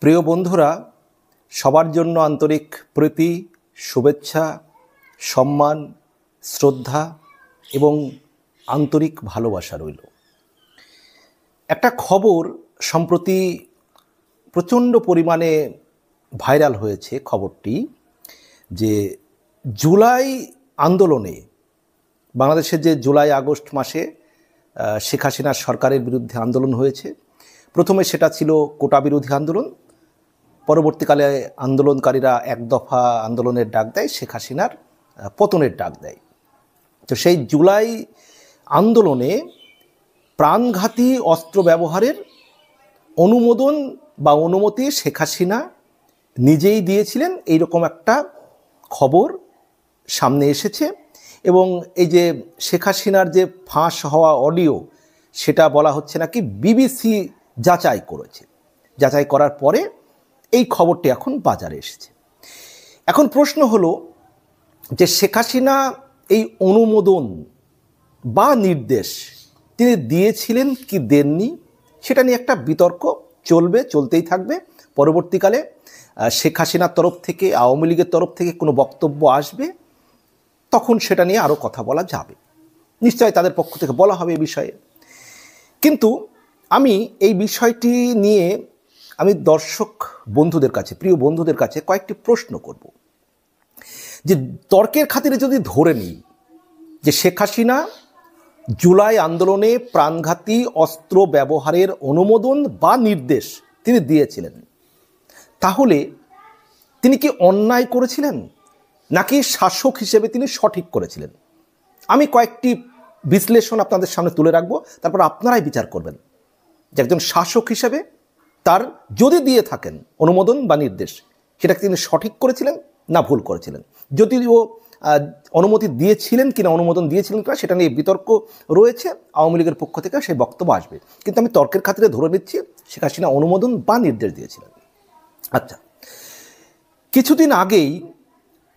প্রিয় বন্ধুরা, সবার জন্য আন্তরিক প্রীতি, শুভেচ্ছা, সম্মান, শ্রদ্ধা এবং আন্তরিক ভালোবাসা রইল। একটা খবর সম্প্রতি প্রচণ্ড পরিমাণে ভাইরাল হয়েছে। খবরটি যে জুলাই আন্দোলনে, বাংলাদেশের যে জুলাই আগস্ট মাসে শেখ হাসিনার সরকারের বিরুদ্ধে আন্দোলন হয়েছে। প্রথমে সেটা ছিল কোটা বিরোধী আন্দোলন, পরবর্তীকালে আন্দোলনকারীরা এক দফা আন্দোলনের ডাক দেয়, শেখ হাসিনার পতনের ডাক দেয়। তো সেই জুলাই আন্দোলনে প্রাণঘাতী অস্ত্র ব্যবহারের অনুমোদন বা অনুমতি শেখ হাসিনা নিজেই দিয়েছিলেন, এইরকম একটা খবর সামনে এসেছে। এবং এই যে শেখ হাসিনার যে ফাঁস হওয়া অডিও, সেটা বলা হচ্ছে নাকি বিবিসি যাচাই করেছে। যাচাই করার পরে এই খবরটি এখন বাজারে এসেছে। এখন প্রশ্ন হলো যে শেখ হাসিনা এই অনুমোদন বা নির্দেশ তিনি দিয়েছিলেন কি দেননি, সেটা নিয়ে একটা বিতর্ক চলতেই থাকবে। পরবর্তীকালে শেখ হাসিনার তরফ থেকে, আওয়ামী লীগের তরফ থেকে কোনো বক্তব্য আসবে, তখন সেটা নিয়ে আরও কথা বলা যাবে। নিশ্চয়ই তাদের পক্ষ থেকে বলা হবে এই বিষয়ে। কিন্তু আমি এই বিষয়টি নিয়ে আমি দর্শক বন্ধুদের কাছে, প্রিয় বন্ধুদের কাছে কয়েকটি প্রশ্ন করব। যে তর্কের খাতিরে যদি ধরে নিই যে শেখ হাসিনা জুলাই আন্দোলনে প্রাণঘাতী অস্ত্র ব্যবহারের অনুমোদন বা নির্দেশ তিনি দিয়েছিলেন, তাহলে তিনি কি অন্যায় করেছিলেন নাকি শাসক হিসেবে তিনি সঠিক করেছিলেন? আমি কয়েকটি বিশ্লেষণ আপনাদের সামনে তুলে রাখবো, তারপর আপনারাই বিচার করবেন যে একজন শাসক হিসেবে তার যদি দিয়ে থাকেন অনুমোদন বা নির্দেশ, সেটাকে তিনি সঠিক করেছিলেন না ভুল করেছিলেন। যদিও অনুমতি দিয়েছিলেন কিনা, অনুমোদন দিয়েছিলেন কিনা, সেটা নিয়ে বিতর্ক রয়েছে। আওয়ামী লীগের পক্ষ থেকে সেই বক্তব্য আসবে, কিন্তু আমি তর্কের খাতিরে ধরে নিচ্ছি শেখ হাসিনা অনুমোদন বা নির্দেশ দিয়েছিলেন। আচ্ছা, কিছুদিন আগেই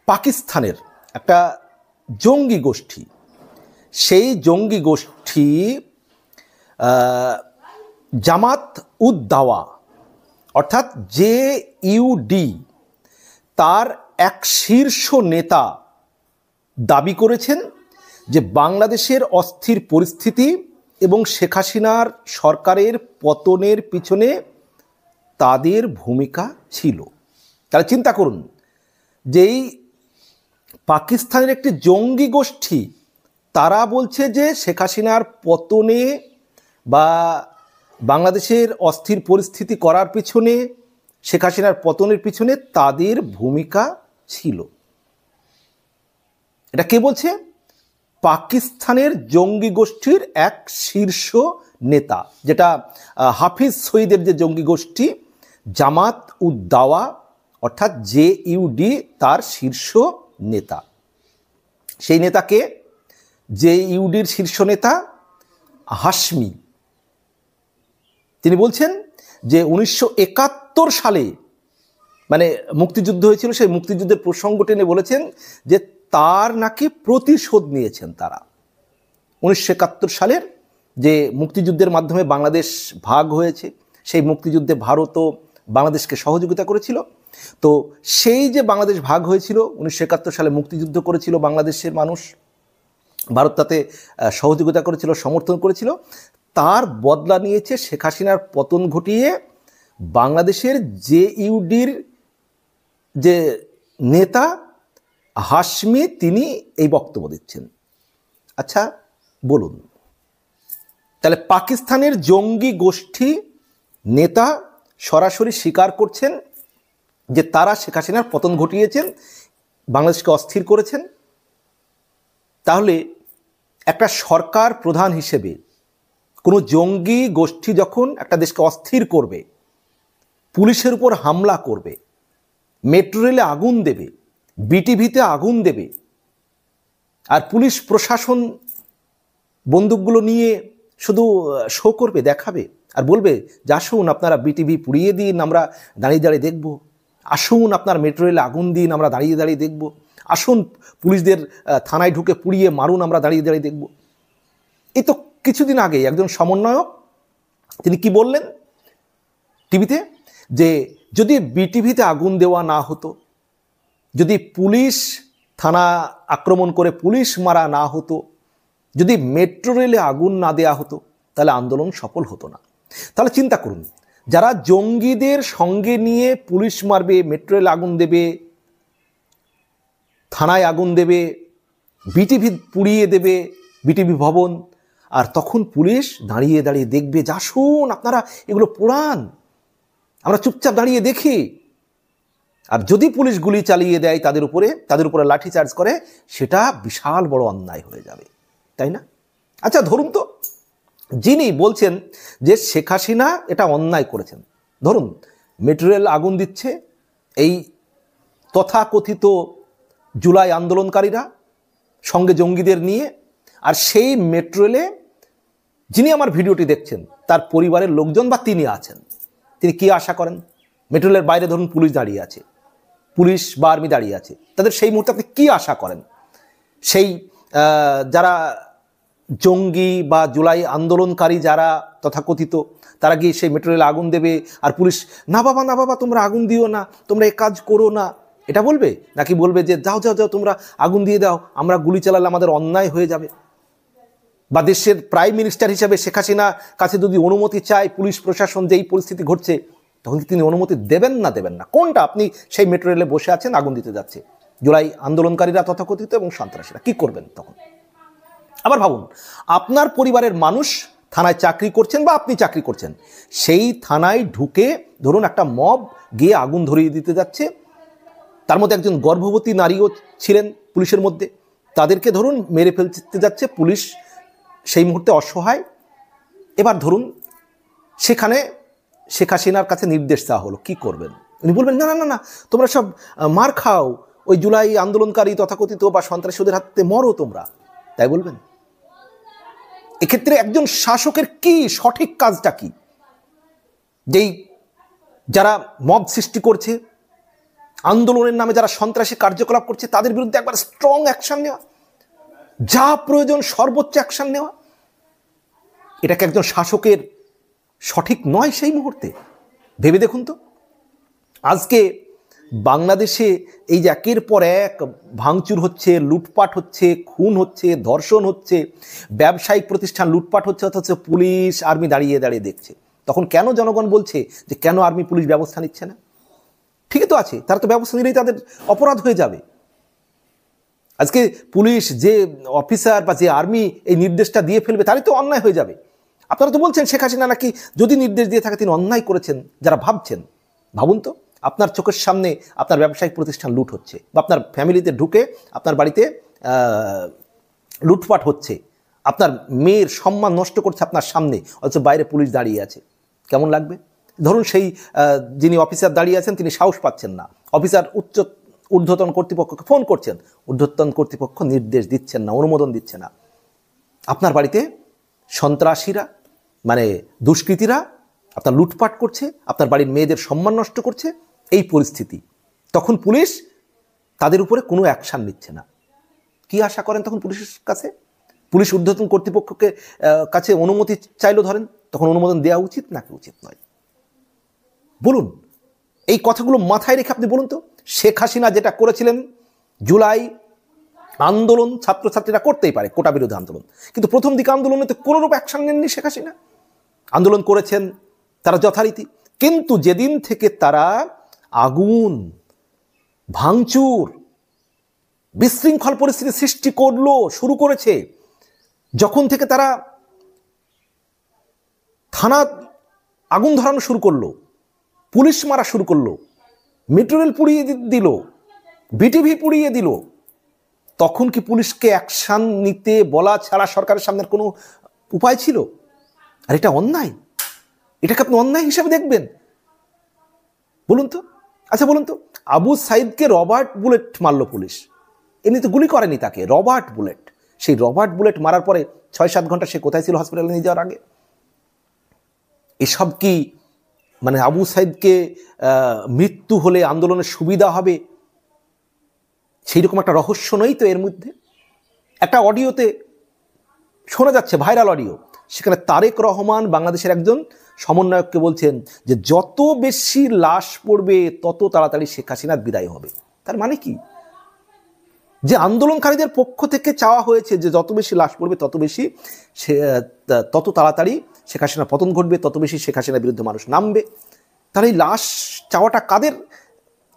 পাকিস্তানের একটা জঙ্গি গোষ্ঠী, সেই জঙ্গি গোষ্ঠী জামাত উদ দাওয়া অর্থাৎ JUD, তার এক শীর্ষ নেতা দাবি করেছেন যে বাংলাদেশের অস্থির পরিস্থিতি এবং শেখ হাসিনার সরকারের পতনের পিছনে তাদের ভূমিকা ছিল। তাহলে চিন্তা করুন, যেই পাকিস্তানের একটি জঙ্গি গোষ্ঠী, তারা বলছে যে শেখ হাসিনার পতনে বা বাংলাদেশের অস্থির পরিস্থিতি করার পিছনে, শেখ হাসিনার পতনের পিছনে তাদের ভূমিকা ছিল। এটা কে বলছে? পাকিস্তানের জঙ্গি গোষ্ঠীর এক শীর্ষ নেতা, যেটা হাফিজ সঈদের যে জঙ্গি গোষ্ঠী জামাত উদ দাওয়া অর্থাৎ JUD, তার শীর্ষ নেতা। সেই নেতাকে, JUDর শীর্ষ নেতা হাশমি, তিনি বলছেন যে 1971 সালে মানে মুক্তিযুদ্ধ হয়েছিল, সেই মুক্তিযুদ্ধের প্রসঙ্গ টেনে বলেছেন যে তার নাকি প্রতিশোধ নিয়েছেন তারা। 1971 সালের যে মুক্তিযুদ্ধের মাধ্যমে বাংলাদেশ ভাগ হয়েছে, সেই মুক্তিযুদ্ধে ভারতও বাংলাদেশকে সহযোগিতা করেছিল। তো সেই যে বাংলাদেশ ভাগ হয়েছিল, 1971 সালে মুক্তিযুদ্ধ করেছিল বাংলাদেশের মানুষ, ভারত তাতে সহযোগিতা করেছিল, সমর্থন করেছিল। তার বদলা নিয়েছে শেখ হাসিনার পতন ঘটিয়ে বাংলাদেশের JUDর যে নেতা হাশমি, তিনি এই বক্তব্য দিচ্ছেন। আচ্ছা বলুন, তাহলে পাকিস্তানের জঙ্গি গোষ্ঠী নেতা সরাসরি স্বীকার করছেন যে তারা শেখ হাসিনার পতন ঘটিয়েছেন, বাংলাদেশকে অস্থির করেছেন। তাহলে একটা সরকার প্রধান হিসেবে কোনো জঙ্গি গোষ্ঠী যখন একটা দেশকে অস্থির করবে, পুলিশের উপর হামলা করবে, মেট্রো রেলে আগুন দেবে, BTVতে আগুন দেবে, আর পুলিশ প্রশাসন বন্দুকগুলো নিয়ে শুধু শো করবে, দেখাবে, আর বলবে যে আসুন আপনারা BTV পুড়িয়ে দিন, আমরা দাঁড়িয়ে দাঁড়িয়ে দেখব, আসুন আপনার মেট্রো রেলে আগুন দিন, আমরা দাঁড়িয়ে দাঁড়িয়ে দেখব, আসুন পুলিশদের থানায় ঢুকে পুড়িয়ে মারুন, আমরা দাঁড়িয়ে দাঁড়িয়ে দেখব। এই তো কিছুদিন আগে একজন সমন্বয়ক তিনি কি বললেন টিভিতে, যে যদি বিটিভিতে আগুন দেওয়া না হতো, যদি পুলিশ থানা আক্রমণ করে পুলিশ মারা না হতো, যদি মেট্রো রেলে আগুন না দেওয়া হতো, তাহলে আন্দোলন সফল হতো না। তাহলে চিন্তা করুন, যারা জঙ্গিদের সঙ্গে নিয়ে পুলিশ মারবে, মেট্রো রেলে আগুন দেবে, থানায় আগুন দেবে, বিটিভি পুড়িয়ে দেবে, বিটিভি ভবন, আর তখন পুলিশ দাঁড়িয়ে দাঁড়িয়ে দেখবে, যা শুন আপনারা এগুলো পোড়ান, আমরা চুপচাপ দাঁড়িয়ে দেখি। আর যদি পুলিশ গুলি চালিয়ে দেয় তাদের উপরে লাঠিচার্জ করে, সেটা বিশাল বড় অন্যায় হয়ে যাবে, তাই না? আচ্ছা ধরুন তো, যিনি বলছেন যে শেখ হাসিনা এটা অন্যায় করেছেন, ধরুন মেট্রো রেল আগুন দিচ্ছে এই তথাকথিত জুলাই আন্দোলনকারীরা সঙ্গে জঙ্গিদের নিয়ে, আর সেই মেট্রো রেলে যিনি আমার ভিডিওটি দেখছেন তার পরিবারের লোকজন বা তিনি আছেন, তিনি কি আশা করেন? মেট্রো রেলের বাইরে ধরুন পুলিশ দাঁড়িয়ে আছে, পুলিশ বা আর্মি দাঁড়িয়ে আছে, তাদের সেই মুহূর্তে আপনি কী আশা করেন? সেই যারা জঙ্গি বা জুলাই আন্দোলনকারী যারা তথাকথিত, তারা গিয়ে সেই মেট্রো রেলে আগুন দেবে, আর পুলিশ না বাবা তোমরা আগুন দিও না, তোমরা এ কাজ করো না, এটা বলবে? নাকি বলবে যে যাও যাও যাও তোমরা আগুন দিয়ে দাও, আমরা গুলি চালালে আমাদের অন্যায় হয়ে যাবে? বা দেশের প্রাইম মিনিস্টার হিসেবে শেখ হাসিনা কাছে যদি অনুমতি চায় পুলিশ প্রশাসন, যে এই পরিস্থিতি ঘটছে, তখন কি তিনি অনুমতি দেবেন না? কোনটা? আপনি সেই মেট্রো রেলে বসে আছেন, আগুন দিতে যাচ্ছে জুলাই আন্দোলনকারীরা তথাকথিত এবং সন্ত্রাসীরা, কি করবেন তখন? আবার ভাবুন, আপনার পরিবারের মানুষ থানায় চাকরি করছেন বা আপনি চাকরি করছেন, সেই থানায় ঢুকে ধরুন একটা মব গিয়ে আগুন ধরিয়ে দিতে যাচ্ছে, তার মধ্যে একজন গর্ভবতী নারীও ছিলেন পুলিশের মধ্যে, তাদেরকে ধরুন মেরে ফেলতে যাচ্ছে পুলিশ, সেই মুহূর্তে অসহায়। এবার ধরুন সেখানে শেখ হাসিনার কাছে নির্দেশ দেওয়া হলো, কি করবেন? উনি বলবেন না না না, তোমরা সব মার খাও, ওই জুলাই আন্দোলনকারী তথাকথিত বা সন্ত্রাসীদের হাতে মরো তোমরা, তাই বলবেন? এক্ষেত্রে একজন শাসকের কি সঠিক কাজটা কি? যেই যারা মব সৃষ্টি করছে, আন্দোলনের নামে যারা সন্ত্রাসী কার্যকলাপ করছে, তাদের বিরুদ্ধে একবার স্ট্রং অ্যাকশন নেওয়া, যা প্রয়োজন সর্বোচ্চ অ্যাকশন নেওয়া, এটাকে একজন শাসকের সঠিক নয় সেই মুহূর্তে? ভেবে দেখুন তো, আজকে বাংলাদেশে এই যে একের পর এক ভাঙচুর হচ্ছে, লুটপাট হচ্ছে, খুন হচ্ছে, ধর্ষণ হচ্ছে, ব্যবসায়িক প্রতিষ্ঠান লুটপাট হচ্ছে, অথচ পুলিশ আর্মি দাঁড়িয়ে দাঁড়িয়ে দেখছে, তখন কেন জনগণ বলছে যে কেন আর্মি পুলিশ ব্যবস্থা নিচ্ছে না? ঠিকই তো আছে, তারা তো ব্যবস্থা নিলেই তাদের অপরাধ হয়ে যাবে। আজকে পুলিশ যে অফিসার বা যে আর্মি এই নির্দেশটা দিয়ে ফেলবে, তারই তো অন্যায় হয়ে যাবে। আপনারা তো বলছেন শেখ হাসিনা নাকি যদি নির্দেশ দিয়ে থাকে তিনি অন্যায় করেছেন, যারা ভাবছেন, ভাবুন তো, আপনার চোখের সামনে আপনার ব্যবসায়িক প্রতিষ্ঠান লুট হচ্ছে, বা আপনার ফ্যামিলিতে ঢুকে আপনার বাড়িতে লুটপাট হচ্ছে, আপনার মেয়ের সম্মান নষ্ট করছে আপনার সামনে, অথচ বাইরে পুলিশ দাঁড়িয়ে আছে, কেমন লাগবে? ধরুন সেই যিনি অফিসার দাঁড়িয়ে আছেন তিনি সাহস পাচ্ছেন না, অফিসার ঊর্ধ্বতন কর্তৃপক্ষকে ফোন করছেন, ঊর্ধ্বতন কর্তৃপক্ষ নির্দেশ দিচ্ছেন না, অনুমোদন দিচ্ছে না। আপনার বাড়িতে সন্ত্রাসীরা মানে দুষ্কৃতীরা আপনার লুটপাট করছে, আপনার বাড়ির মেয়েদের সম্মান নষ্ট করছে, এই পরিস্থিতি, তখন পুলিশ তাদের উপরে কোনো অ্যাকশান নিচ্ছে না। কি আশা করেন তখন পুলিশের কাছে? পুলিশ ঊর্ধ্বতন কর্তৃপক্ষকে কাছে অনুমতি চাইলো, ধরেন, তখন অনুমোদন দেওয়া উচিত নাকি উচিত নয়? বলুন, এই কথাগুলো মাথায় রেখে আপনি বলুন তো, শেখ হাসিনা যেটা করেছিলেন, জুলাই আন্দোলন ছাত্রছাত্রীরা করতেই পারে, কোটা বিরোধী আন্দোলন, কিন্তু প্রথম দিকে আন্দোলনে তো কোনোরূপ অ্যাকশন নেননি শেখ হাসিনা। আন্দোলন করেছেন তারা যথারীতি, কিন্তু যেদিন থেকে তারা আগুন, ভাঙচুর, বিশৃঙ্খল পরিস্থিতি সৃষ্টি শুরু করেছে, যখন থেকে তারা থানা আগুন ধরানো শুরু করলো, পুলিশ মারা শুরু করলো, মেট্রো রেল পুড়িয়ে দিল, বিটিভি পুড়িয়ে দিল, তখন কি পুলিশকে অ্যাকশান নিতে বলা ছাড়া সরকারের সামনে কোনো উপায় ছিল? আর এটা অন্যায়, এটাকে আপনি অন্যায় হিসেবে দেখবেন? বলুন তো। আচ্ছা বলুন তো, আবু সাইদকে রবার্ট বুলেট মারল পুলিশ, এমনি তো গুলি করেনি তাকে, রবার্ট বুলেট। সেই রবার্ট বুলেট মারার পরে 6-7 ঘন্টা সে কোথায় ছিল হসপিটালে নিয়ে যাওয়ার আগে? এসব কি মানে আবু সাইদকে মৃত্যু হলে আন্দোলনের সুবিধা হবে, সেই রকম একটা রহস্য নয় তো এর মধ্যে? একটা অডিওতে শোনা যাচ্ছে, ভাইরাল অডিও, সেখানে তারেক রহমান বাংলাদেশের একজন সমন্বয়ককে বলছেন যে যত বেশি লাশ পড়বে তত তাড়াতাড়ি শেখ হাসিনার বিদায় হবে। তার মানে কি? যে আন্দোলনকারীদের পক্ষ থেকে চাওয়া হয়েছে যে যত বেশি লাশ পড়বে তত তাড়াতাড়ি শেখ হাসিনার পতন ঘটবে, তত বেশি শেখ হাসিনার বিরুদ্ধে মানুষ নামবে। তাহলে এই লাশ চাওয়াটা কাদের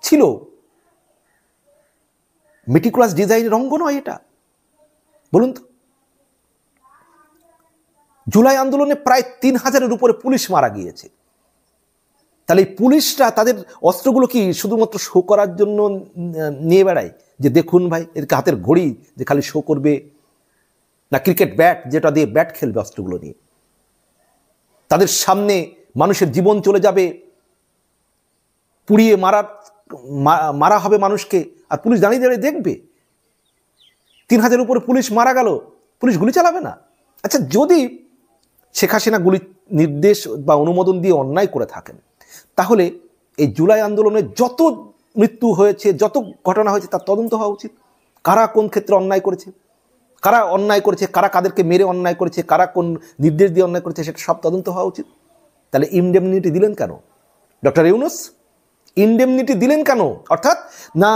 ছিল? মেটিকুলাস ডিজাইনের অঙ্গ নয় এটা? বলুন তো। জুলাই আন্দোলনে প্রায় 3000-এর উপরে পুলিশ মারা গিয়েছে। তাহলে এই পুলিশরা তাদের অস্ত্রগুলো কি শুধুমাত্র শো করার জন্য নিয়ে বেড়ায়, যে দেখুন ভাই এদেরকে হাতের ঘড়ি যে খালি শো করবে, না ক্রিকেট ব্যাট যেটা দিয়ে ব্যাট খেলবে অস্ত্রগুলো নিয়ে? তাদের সামনে মানুষের জীবন চলে যাবে, পুড়িয়ে মারা হবে মানুষকে, আর পুলিশ দাঁড়িয়ে দাঁড়িয়ে দেখবে? 3000-এর উপরে পুলিশ মারা গেল, পুলিশ গুলি চালাবে না? আচ্ছা, যদি শেখ হাসিনা গুলি নির্দেশ বা অনুমোদন দিয়ে অন্যায় করে থাকেন, তাহলে এই জুলাই আন্দোলনে যত মৃত্যু হয়েছে, যত ঘটনা হয়েছে তার তদন্ত হওয়া উচিত। কারা কোন ক্ষেত্রে অন্যায় করেছে, কারা অন্যায় করেছে, কারা কাদেরকে মেরে অন্যায় করেছে, কারা কোন নির্দেশ দিয়ে অন্যায় করেছে, সেটা সব তদন্ত হওয়া উচিত। তাহলে ইনডেমনিটি দিলেন কেন ডক্টর ইউনূস? ইনডেমনিটি দিলেন কেন? অর্থাৎ না,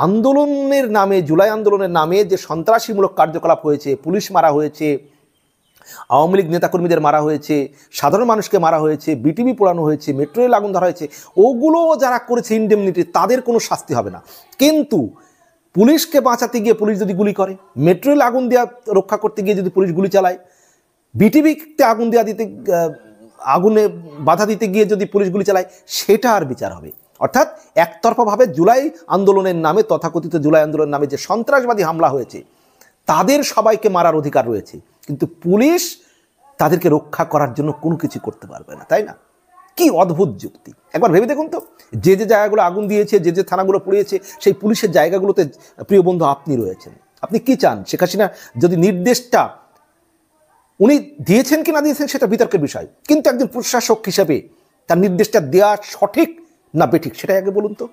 আন্দোলনের নামে, জুলাই আন্দোলনের নামে যে সন্ত্রাসীমূলক কার্যকলাপ হয়েছে, পুলিশ মারা হয়েছে, আওয়ামী লীগ নেতাকর্মীদের মারা হয়েছে, সাধারণ মানুষকে মারা হয়েছে, বিটিভি পোড়ানো হয়েছে, মেট্রো রেল আগুন ধরা হয়েছে, ওগুলো যারা করেছে ইনডেমনিটি, তাদের কোনো শাস্তি হবে না। কিন্তু পুলিশকে বাঁচাতে গিয়ে পুলিশ যদি গুলি করে, মেট্রো রেল আগুন দেওয়া রক্ষা করতে গিয়ে যদি পুলিশ গুলি চালায়, বিটিভিতে আগুনে বাধা দিতে গিয়ে যদি পুলিশ গুলি চালায়, সেটা আর বিচার হবে। অর্থাৎ একতরফাভাবে জুলাই আন্দোলনের নামে, তথাকথিত জুলাই আন্দোলনের নামে যে সন্ত্রাসবাদী হামলা হয়েছে, তাদের সবাইকে মারার অধিকার রয়েছে, কিন্তু পুলিশ তাদেরকে রক্ষা করার জন্য কোনো কিছু করতে পারবে না। তাই না? কি অদ্ভুত যুক্তি! একবার ভেবে দেখুন তো, যে যে জায়গাগুলো আগুন দিয়েছে, যে যে থানাগুলো পুড়িয়েছে, সেই পুলিশের জায়গাগুলোতে প্রিয় বন্ধু আপনি রয়েছেন। আপনি কি চান? শেখ হাসিনা যদি নির্দেশটা উনি দিয়েছেন কি না দিয়েছেন সেটা বিতর্কের বিষয়, কিন্তু একজন প্রশাসক হিসেবে তার নির্দেশটা দেওয়া সঠিক না বেঠিক সেটাই আগে বলুন তো।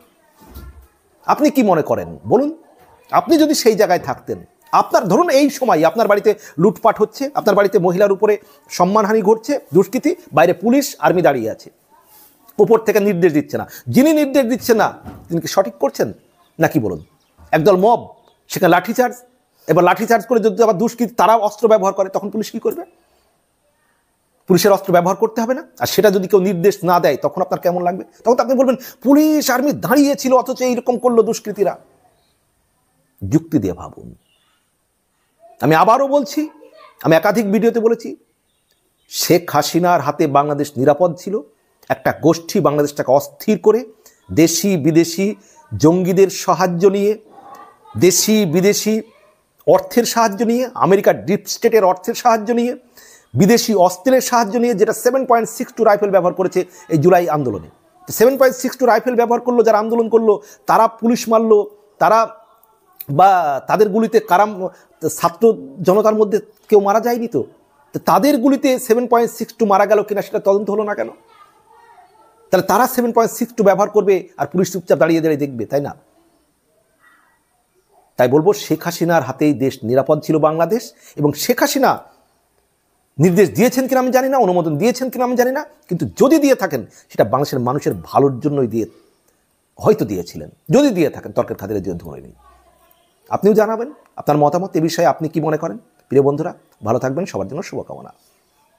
আপনি কি মনে করেন বলুন? আপনি যদি সেই জায়গায় থাকতেন, আপনার ধরুন এই সময় আপনার বাড়িতে লুটপাট হচ্ছে, আপনার বাড়িতে মহিলার উপরে সম্মানহানি ঘটছে, দুষ্কৃতি, বাইরে পুলিশ আর্মি দাঁড়িয়ে আছে, উপর থেকে নির্দেশ দিচ্ছে না, যিনি নির্দেশ দিচ্ছেন না তিনি কি সঠিক করছেন নাকি বলুন? একদল মব, সেখানে লাঠিচার্জ, এবার লাঠিচার্জ করে যদি আবার দুষ্কৃতি তারা অস্ত্র ব্যবহার করে, তখন পুলিশ কি করবে? পুলিশের অস্ত্র ব্যবহার করতে হবে না? আর সেটা যদি কেউ নির্দেশ না দেয়, তখন আপনার কেমন লাগবে? তখন তো আপনি বলবেন পুলিশ আর্মি দাঁড়িয়েছিল অথচ এইরকম করলো দুষ্কৃতীরা। যুক্তি দিয়ে ভাবুন। আমি আবারও বলছি, আমি একাধিক ভিডিওতে বলেছি, শেখ হাসিনার হাতে বাংলাদেশ নিরাপদ ছিল। একটা গোষ্ঠী বাংলাদেশটাকে অস্থির করে দেশি বিদেশি জঙ্গিদের সাহায্য নিয়ে, দেশি বিদেশি অর্থের সাহায্য নিয়ে, আমেরিকার ডিপ স্টেটের অর্থের সাহায্য নিয়ে, বিদেশি অস্ত্রের সাহায্য নিয়ে, যেটা 7.62 রাইফেল ব্যবহার করেছে এই জুলাই আন্দোলনে। 7.62 রাইফেল ব্যবহার করলো যারা আন্দোলন করলো, তারা পুলিশ মারলো, তারা বা তাদের গুলিতে ছাত্র জনতার মধ্যে কেউ মারা যায়নি তো তাদের গুলিতে 7.62 মারা গেল কিনা সেটা তদন্ত হলো না কেন? তাহলে তারা 7.62 ব্যবহার করবে আর পুলিশ চুপচাপ দাঁড়িয়ে দাঁড়িয়ে দেখবে, তাই না? তাই বলবো, শেখ হাসিনার হাতেই দেশ নিরাপদ ছিল বাংলাদেশ, এবং শেখ হাসিনা নির্দেশ দিয়েছেন কিনা আমি জানি না, অনুমোদন দিয়েছেন কিনা আমি জানি না, কিন্তু যদি দিয়ে থাকেন সেটা বাংলাদেশের মানুষের ভালোর জন্যই হয়তো দিয়েছিলেন। যদি দিয়ে থাকেন, তর্কের খাতিরে যে ধরে নেই। আপনিও জানাবেন আপনার মতামত এ বিষয়ে, আপনি কি মনে করেন? প্রিয় বন্ধুরা, ভালো থাকবেন, সবার জন্য শুভকামনা।